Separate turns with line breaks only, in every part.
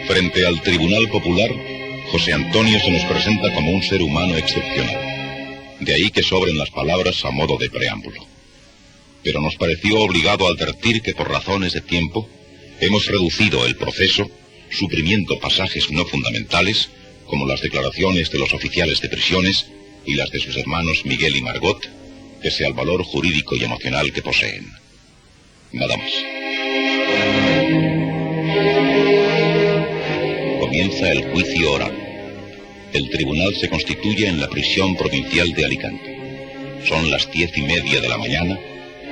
Frente al Tribunal Popular, José Antonio se nos presenta como un ser humano excepcional. De ahí que sobren las palabras a modo de preámbulo. Pero nos pareció obligado advertir que por razones de tiempo hemos reducido el proceso, suprimiendo pasajes no fundamentales, como las declaraciones de los oficiales de prisiones y las de sus hermanos Miguel y Margot, pese al valor jurídico y emocional que poseen. Nada más. Comienza el juicio oral. El tribunal se constituye en la prisión provincial de Alicante. Son las 10:30 de la mañana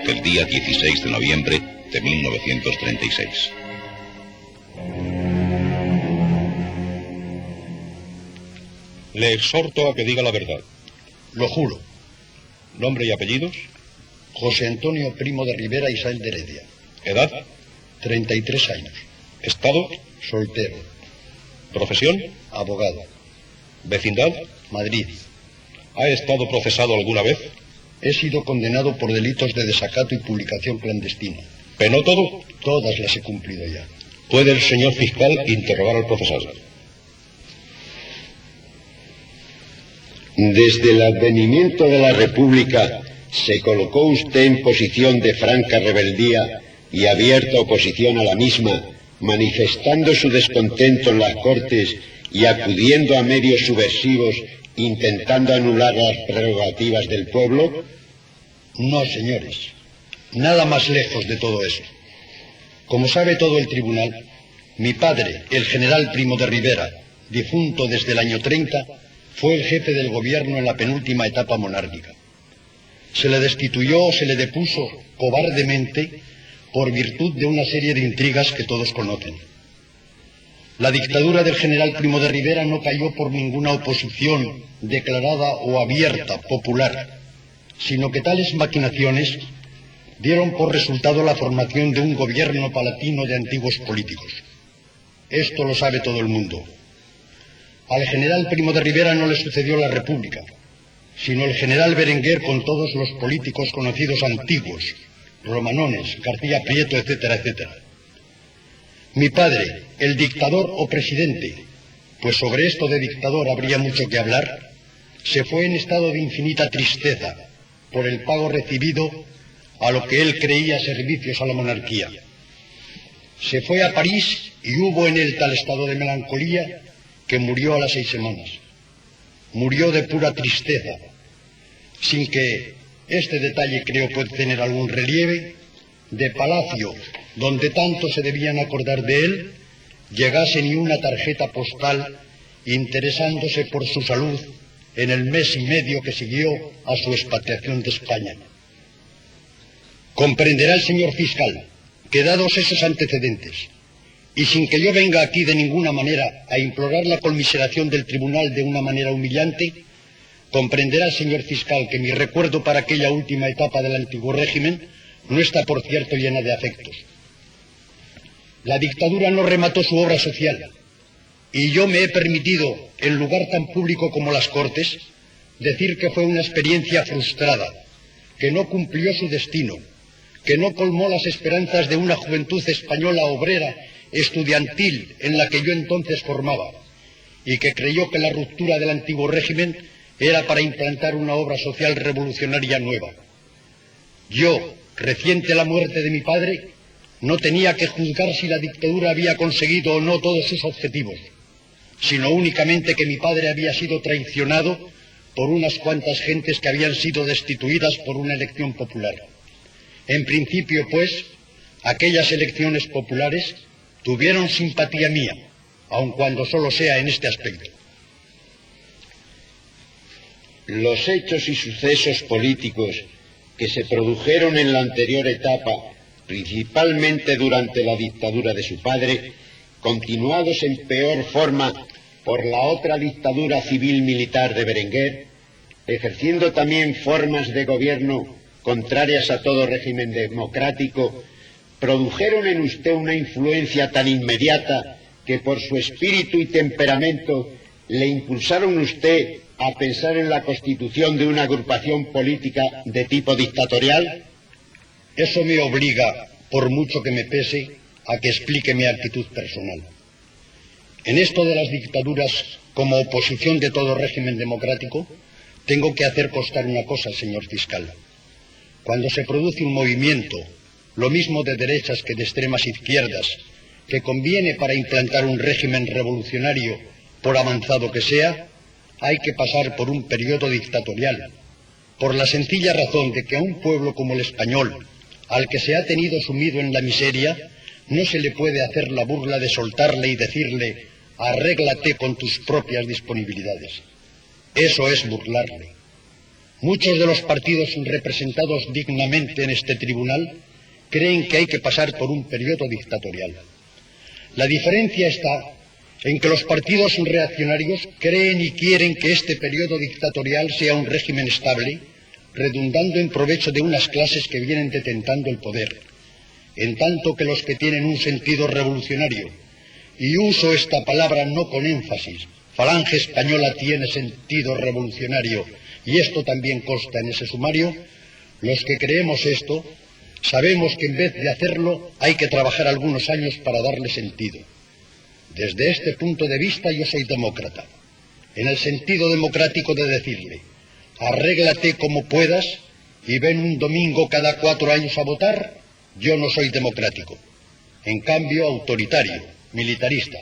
del día 16 de noviembre de 1936.
Le exhorto a que diga la verdad.
Lo juro.
¿Nombre y apellidos?
José Antonio Primo de Rivera y Sáenz de Heredia.
¿Edad?
33 años.
¿Estado?
Soltero.
¿Profesión?
Abogado.
¿Vecindad?
Madrid.
¿Ha estado procesado alguna vez?
He sido condenado por delitos de desacato y publicación clandestina.
¿Penó todo?
Todas las he cumplido ya.
¿Puede el señor fiscal interrogar al procesado?
Desde el advenimiento de la República, ¿se colocó usted en posición de franca rebeldía y abierta oposición a la misma, manifestando su descontento en las Cortes y acudiendo a medios subversivos, intentando anular las prerrogativas del pueblo?
No, señores. Nada más lejos de todo eso. Como sabe todo el tribunal, mi padre, el general Primo de Rivera, difunto desde el año 30, fue el jefe del gobierno en la penúltima etapa monárquica. Se le destituyó o se le depuso cobardemente por virtud de una serie de intrigas que todos conocen. La dictadura del general Primo de Rivera no cayó por ninguna oposición declarada o abierta, popular, sino que tales maquinaciones dieron por resultado la formación de un gobierno palatino de antiguos políticos. Esto lo sabe todo el mundo. Al general Primo de Rivera no le sucedió la República, sino el general Berenguer con todos los políticos conocidos antiguos, Romanones, García Prieto, etcétera, etcétera. Mi padre, el dictador o presidente, pues sobre esto de dictador habría mucho que hablar, se fue en estado de infinita tristeza por el pago recibido a lo que él creía servicios a la monarquía. Se fue a París y hubo en él tal estado de melancolía que murió a las 6 semanas. Murió de pura tristeza, sin que este detalle creo puede tener algún relieve. De Palacio, donde tanto se debían acordar de él, llegase ni una tarjeta postal interesándose por su salud en el mes y medio que siguió a su expatriación de España. Comprenderá el señor fiscal que, dados esos antecedentes, y sin que yo venga aquí de ninguna manera a implorar la conmiseración del tribunal de una manera humillante, comprenderá el señor fiscal que mi recuerdo para aquella última etapa del antiguo régimen no está, por cierto, llena de afectos. La dictadura no remató su obra social, y yo me he permitido, en lugar tan público como las Cortes, decir que fue una experiencia frustrada, que no cumplió su destino, que no colmó las esperanzas de una juventud española obrera, estudiantil, en la que yo entonces formaba, y que creyó que la ruptura del antiguo régimen era para implantar una obra social revolucionaria nueva. Yo, reciente la muerte de mi padre, no tenía que juzgar si la dictadura había conseguido o no todos sus objetivos, sino únicamente que mi padre había sido traicionado por unas cuantas gentes que habían sido destituidas por una elección popular. En principio, pues, aquellas elecciones populares tuvieron simpatía mía, aun cuando solo sea en este aspecto.
Los hechos y sucesos políticos que se produjeron en la anterior etapa, principalmente durante la dictadura de su padre, continuados en peor forma por la otra dictadura civil-militar de Berenguer, ejerciendo también formas de gobierno contrarias a todo régimen democrático, produjeron en usted una influencia tan inmediata que por su espíritu y temperamento le impulsaron usted a pensar en la constitución de una agrupación política de tipo dictatorial.
Eso me obliga, por mucho que me pese, a que explique mi actitud personal. En esto de las dictaduras, como oposición de todo régimen democrático, tengo que hacer constar una cosa, señor fiscal. Cuando se produce un movimiento, lo mismo de derechas que de extremas izquierdas, que conviene para implantar un régimen revolucionario, por avanzado que sea, hay que pasar por un periodo dictatorial, por la sencilla razón de que a un pueblo como el español, al que se ha tenido sumido en la miseria, no se le puede hacer la burla de soltarle y decirle: arréglate con tus propias disponibilidades. Eso es burlarle. Muchos de los partidos representados dignamente en este tribunal creen que hay que pasar por un periodo dictatorial. La diferencia está en que los partidos reaccionarios creen y quieren que este periodo dictatorial sea un régimen estable, redundando en provecho de unas clases que vienen detentando el poder, en tanto que los que tienen un sentido revolucionario, y uso esta palabra no con énfasis, Falange Española tiene sentido revolucionario, y esto también consta en ese sumario, los que creemos esto, sabemos que en vez de hacerlo hay que trabajar algunos años para darle sentido. Desde este punto de vista yo soy demócrata, en el sentido democrático de decirle: arréglate como puedas y ven un domingo cada 4 años a votar. Yo no soy democrático, en cambio autoritario, militarista.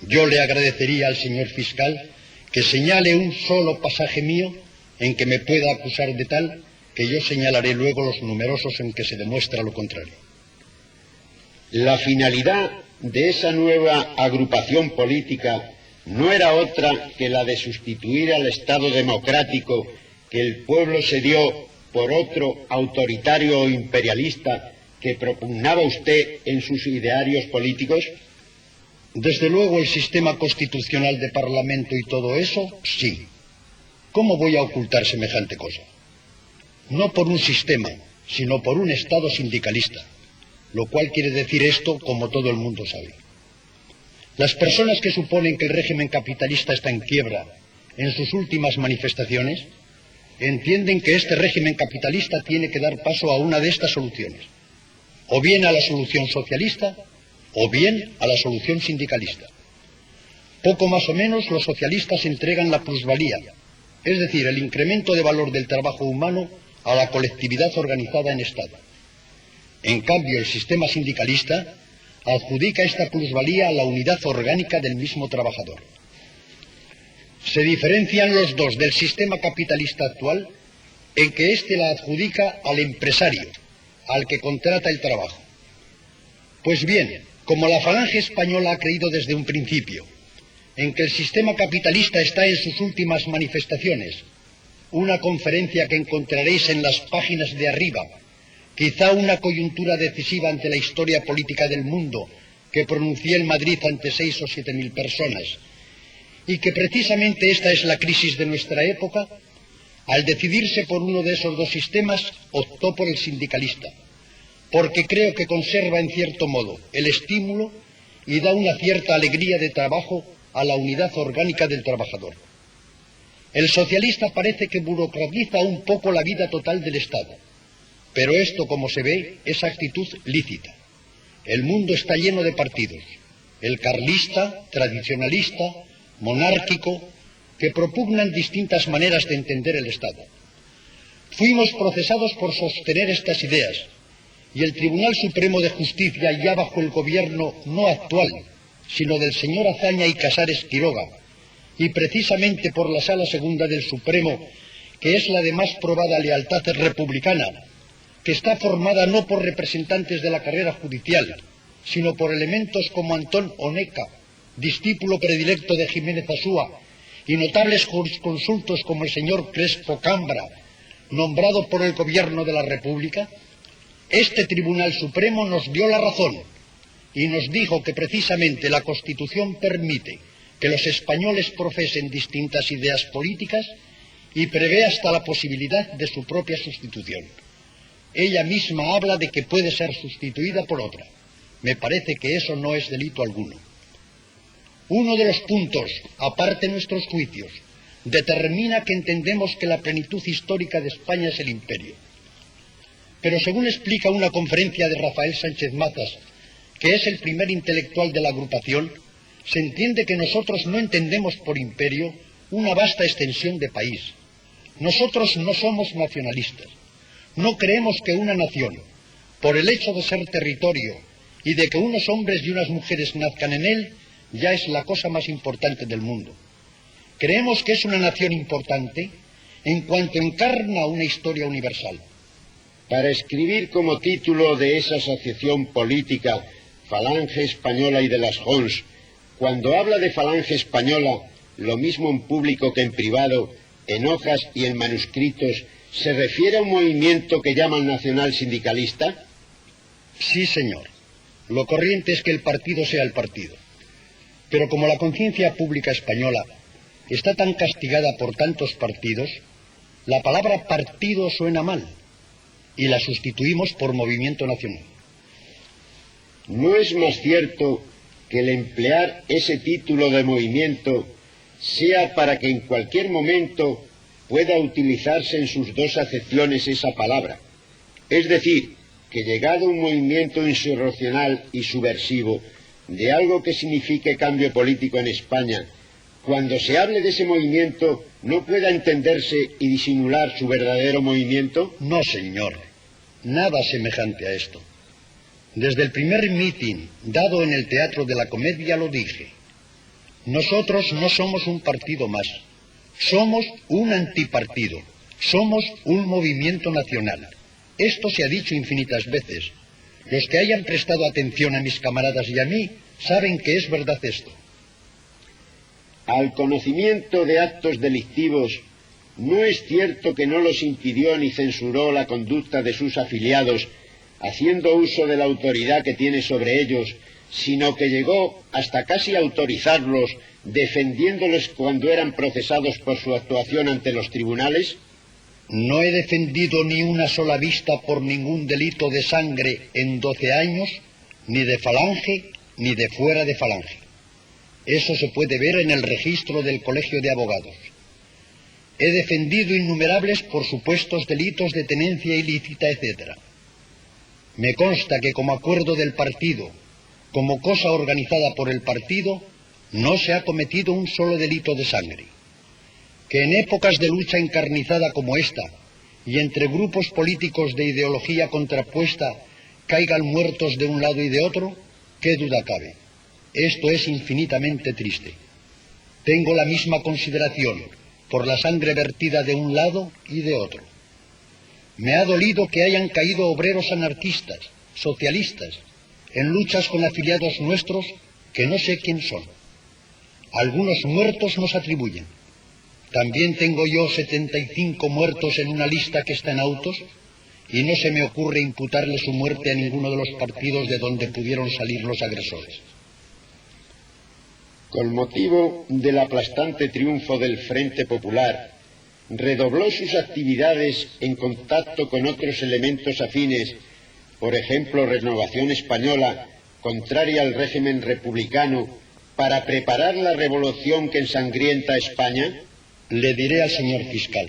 Yo le agradecería al señor fiscal que señale un solo pasaje mío en que me pueda acusar de tal, que yo señalaré luego los numerosos en que se demuestra lo contrario.
La finalidad de esa nueva agrupación política no era otra que la de sustituir al Estado democrático que el pueblo se dio por otro autoritario o imperialista que propugnaba usted en sus idearios políticos.
Desde luego el sistema constitucional de parlamento y todo eso, sí. ¿Cómo voy a ocultar semejante cosa? No por un sistema, sino por un Estado sindicalista, lo cual quiere decir esto, como todo el mundo sabe. Las personas que suponen que el régimen capitalista está en quiebra en sus últimas manifestaciones, entienden que este régimen capitalista tiene que dar paso a una de estas soluciones, o bien a la solución socialista, o bien a la solución sindicalista. Poco más o menos los socialistas entregan la plusvalía, es decir, el incremento de valor del trabajo humano a la colectividad organizada en Estado. En cambio, el sistema sindicalista adjudica esta plusvalía a la unidad orgánica del mismo trabajador. Se diferencian los dos del sistema capitalista actual en que éste la adjudica al empresario, al que contrata el trabajo. Pues bien, como la Falange Española ha creído desde un principio en que el sistema capitalista está en sus últimas manifestaciones, una conferencia que encontraréis en las páginas de arriba, quizá una coyuntura decisiva ante la historia política del mundo que pronuncié en Madrid ante 6 o 7 mil personas, y que precisamente esta es la crisis de nuestra época, al decidirse por uno de esos dos sistemas, optó por el sindicalista, porque creo que conserva en cierto modo el estímulo y da una cierta alegría de trabajo a la unidad orgánica del trabajador. El socialista parece que burocratiza un poco la vida total del Estado, pero esto, como se ve, es actitud lícita. El mundo está lleno de partidos, el carlista, tradicionalista, monárquico, que propugnan distintas maneras de entender el Estado. Fuimos procesados por sostener estas ideas, y el Tribunal Supremo de Justicia, ya bajo el gobierno no actual, sino del señor Azaña y Casares Quiroga, y precisamente por la Sala Segunda del Supremo, que es la de más probada lealtad republicana, que está formada no por representantes de la carrera judicial, sino por elementos como Antón Oneca, discípulo predilecto de Jiménez Asúa, y notables jurisconsultos como el señor Crespo Cambra, nombrado por el gobierno de la República, este Tribunal Supremo nos dio la razón y nos dijo que precisamente la Constitución permite que los españoles profesen distintas ideas políticas y prevé hasta la posibilidad de su propia sustitución. Ella misma habla de que puede ser sustituida por otra. Me parece que eso no es delito alguno. Uno de los puntos, aparte de nuestros juicios, determina que entendemos que la plenitud histórica de España es el imperio. Pero según explica una conferencia de Rafael Sánchez Mazas, que es el primer intelectual de la agrupación, se entiende que nosotros no entendemos por imperio una vasta extensión de país. Nosotros no somos nacionalistas. No creemos que una nación, por el hecho de ser territorio y de que unos hombres y unas mujeres nazcan en él, ya es la cosa más importante del mundo. Creemos que es una nación importante en cuanto encarna una historia universal.
Para escribir como título de esa asociación política Falange Española y de las Jons, cuando habla de Falange Española, lo mismo en público que en privado, en hojas y en manuscritos, ¿se refiere a un movimiento que llaman nacional sindicalista?
Sí, señor. Lo corriente es que el partido sea el partido. Pero como la conciencia pública española está tan castigada por tantos partidos, la palabra partido suena mal y la sustituimos por movimiento nacional.
¿No es más cierto que el emplear ese título de movimiento sea para que en cualquier momento pueda utilizarse en sus dos acepciones esa palabra? Es decir, que llegado un movimiento insurreccional y subversivo de algo que signifique cambio político en España, cuando se hable de ese movimiento no pueda entenderse y disimular su verdadero movimiento?
No, señor. Nada semejante a esto. Desde el primer mitin dado en el Teatro de la Comedia lo dije. Nosotros no somos un partido más. Somos un antipartido. Somos un movimiento nacional. Esto se ha dicho infinitas veces. Los que hayan prestado atención a mis camaradas y a mí saben que es verdad esto.
Al conocimiento de actos delictivos, ¿no es cierto que no los impidió ni censuró la conducta de sus afiliados, haciendo uso de la autoridad que tiene sobre ellos, sino que llegó hasta casi autorizarlos, defendiéndoles cuando eran procesados por su actuación ante los tribunales?
No he defendido ni una sola vista por ningún delito de sangre en 12 años, ni de Falange, ni de fuera de Falange. Eso se puede ver en el registro del Colegio de Abogados. He defendido innumerables por supuestos delitos de tenencia ilícita, etc. Me consta que como acuerdo del partido, como cosa organizada por el partido, no se ha cometido un solo delito de sangre. Que en épocas de lucha encarnizada como esta, y entre grupos políticos de ideología contrapuesta, caigan muertos de un lado y de otro, ¿qué duda cabe? Esto es infinitamente triste. Tengo la misma consideración por la sangre vertida de un lado y de otro. Me ha dolido que hayan caído obreros anarquistas, socialistas, en luchas con afiliados nuestros que no sé quién son. Algunos muertos nos atribuyen. También tengo yo 75 muertos en una lista que está en autos y no se me ocurre imputarle su muerte a ninguno de los partidos de donde pudieron salir los agresores.
Con motivo del aplastante triunfo del Frente Popular, redobló sus actividades en contacto con otros elementos afines, por ejemplo, Renovación Española, contraria al régimen republicano, para preparar la revolución que ensangrienta España.
Le diré al señor fiscal.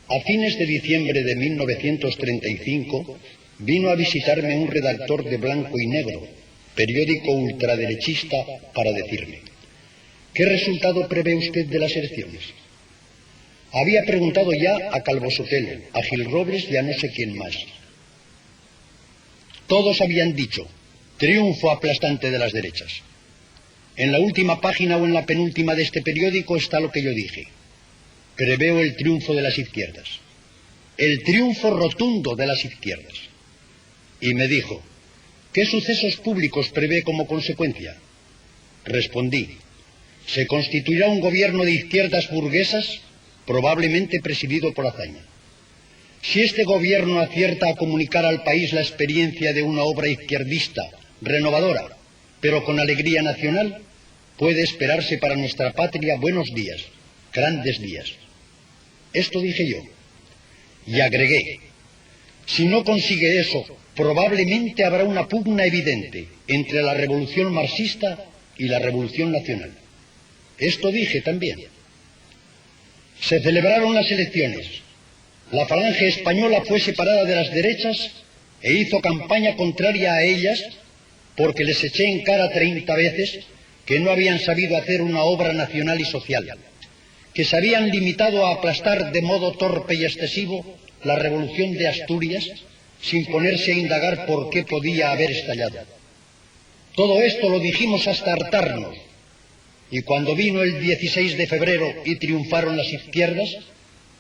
A fines de diciembre de 1935 vino a visitarme un redactor de Blanco y Negro, periódico ultraderechista, para decirme: ¿qué resultado prevé usted de las elecciones? Había preguntado ya a Calvo Sotelo, a Gil Robles y a no sé quién más. Todos habían dicho: triunfo aplastante de las derechas. En la última página o en la penúltima de este periódico está lo que yo dije: preveo el triunfo de las izquierdas. El triunfo rotundo de las izquierdas. Y me dijo: ¿qué sucesos públicos prevé como consecuencia? Respondí: se constituirá un gobierno de izquierdas burguesas, probablemente presidido por Azaña. Si este gobierno acierta a comunicar al país la experiencia de una obra izquierdista, renovadora, pero con alegría nacional, puede esperarse para nuestra patria buenos días, grandes días. Esto dije yo. Y agregué: si no consigue eso, probablemente habrá una pugna evidente entre la revolución marxista y la revolución nacional. Esto dije también. Se celebraron las elecciones. La falange española fue separada de las derechas e hizo campaña contraria a ellas porque les eché en cara 30 veces que no habían sabido hacer una obra nacional y social, que se habían limitado a aplastar de modo torpe y excesivo la revolución de Asturias sin ponerse a indagar por qué podía haber estallado. Todo esto lo dijimos hasta hartarnos, y cuando vino el 16 de febrero y triunfaron las izquierdas,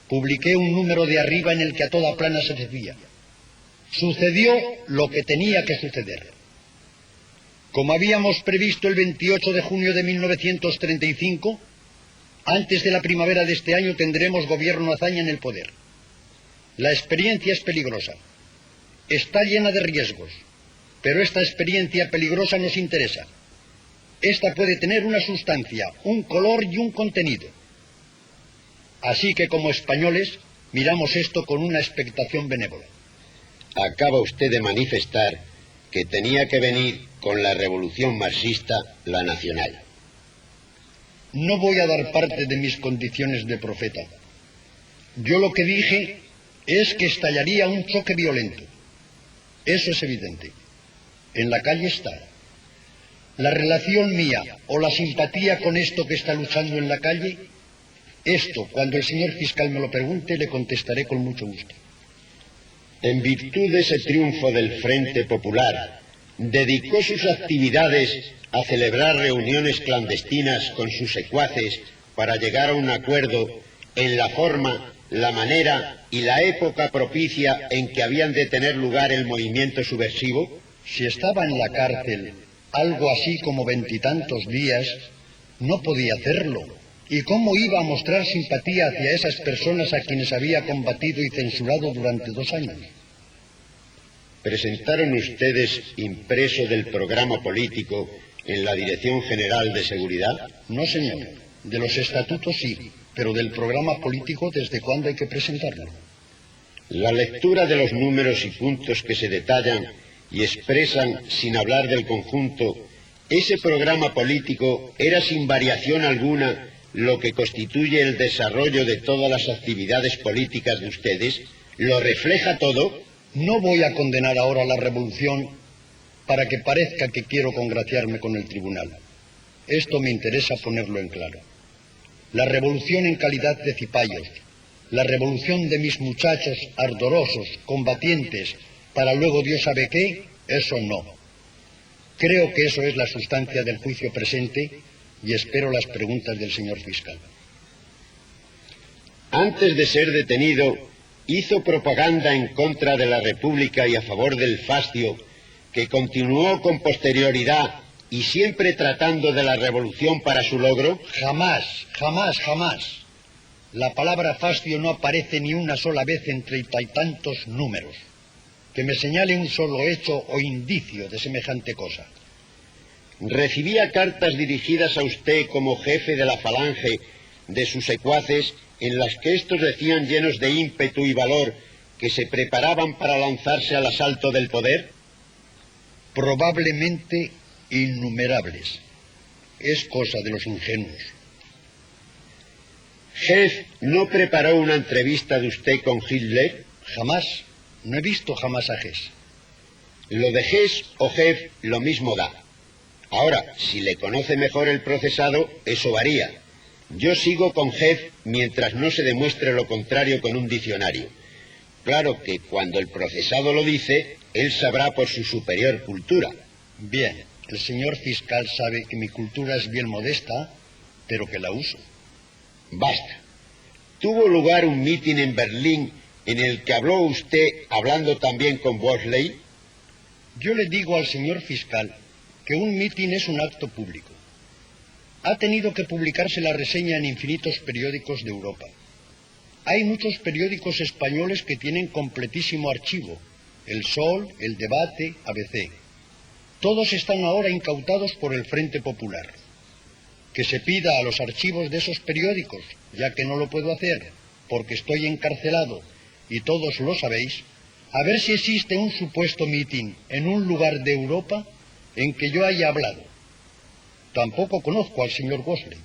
publiqué un número de arriba en el que a toda plana se decía: sucedió lo que tenía que suceder. Como habíamos previsto el 28 de junio de 1935, antes de la primavera de este año tendremos gobierno hazaña en el poder. La experiencia es peligrosa. Está llena de riesgos, pero esta experiencia peligrosa nos interesa. Esta puede tener una sustancia, un color y un contenido. Así que como españoles miramos esto con una expectación benévola.
Acaba usted de manifestar que tenía que venir con la revolución marxista la nacional.
No voy a dar parte de mis condiciones de profeta. Yo lo que dije es que estallaría un choque violento. Eso es evidente. En la calle está. La relación mía o la simpatía con esto que está luchando en la calle, esto, cuando el señor fiscal me lo pregunte, le contestaré con mucho gusto.
En virtud de ese triunfo del Frente Popular, dedicó sus actividades a celebrar reuniones clandestinas con sus secuaces para llegar a un acuerdo en la forma, la manera y la época propicia en que habían de tener lugar el movimiento subversivo.
Si estaba en la cárcel algo así como 20 y tantos días, no podía hacerlo. ¿Y cómo iba a mostrar simpatía hacia esas personas a quienes había combatido y censurado durante 2 años?
¿Presentaron ustedes impreso del programa político en la Dirección General de Seguridad?
No, señor. De los estatutos sí, pero del programa político, ¿desde cuándo hay que presentarlo?
La lectura de los números y puntos que se detallan y expresan, sin hablar del conjunto, ese programa político era sin variación alguna lo que constituye el desarrollo de todas las actividades políticas de ustedes. ¿Lo refleja todo?
No voy a condenar ahora la revolución para que parezca que quiero congraciarme con el tribunal. Esto me interesa ponerlo en claro. La revolución en calidad de cipayos, la revolución de mis muchachos ardorosos, combatientes, para luego Dios sabe qué, eso no. Creo que eso es la sustancia del juicio presente y espero las preguntas del señor fiscal.
Antes de ser detenido, hizo propaganda en contra de la República y a favor del fascio, que continuó con posterioridad y siempre tratando de la revolución para su logro.
Jamás, jamás, jamás. La palabra fascio no aparece ni una sola vez en 30 y tantos números. Que me señale un solo hecho o indicio de semejante cosa.
Recibía cartas dirigidas a usted como jefe de la falange de sus secuaces, en las que estos decían, llenos de ímpetu y valor, que se preparaban para lanzarse al asalto del poder.
Probablemente innumerables. Es cosa de los ingenuos.
¿Hess no preparó una entrevista de usted con Hitler?
Jamás. No he visto jamás a Hess.
Lo de Hess o Hess lo mismo da. Ahora, si le conoce mejor el procesado, eso varía. Yo sigo con Hess mientras no se demuestre lo contrario con un diccionario. Claro que cuando el procesado lo dice, él sabrá por su superior cultura.
Bien, el señor fiscal sabe que mi cultura es bien modesta, pero que la uso.
Basta. Tuvo lugar un mitin en Berlín en el que habló usted, hablando también con Bosley.
Yo le digo al señor fiscal que un mitin es un acto público. Ha tenido que publicarse la reseña en infinitos periódicos de Europa. Hay muchos periódicos españoles que tienen completísimo archivo. El Sol, El Debate, ABC. Todos están ahora incautados por el Frente Popular. Que se pida a los archivos de esos periódicos, ya que no lo puedo hacer, porque estoy encarcelado, y todos lo sabéis, a ver si existe un supuesto mitin en un lugar de Europa en que yo haya hablado. Tampoco conozco al señor Bosley.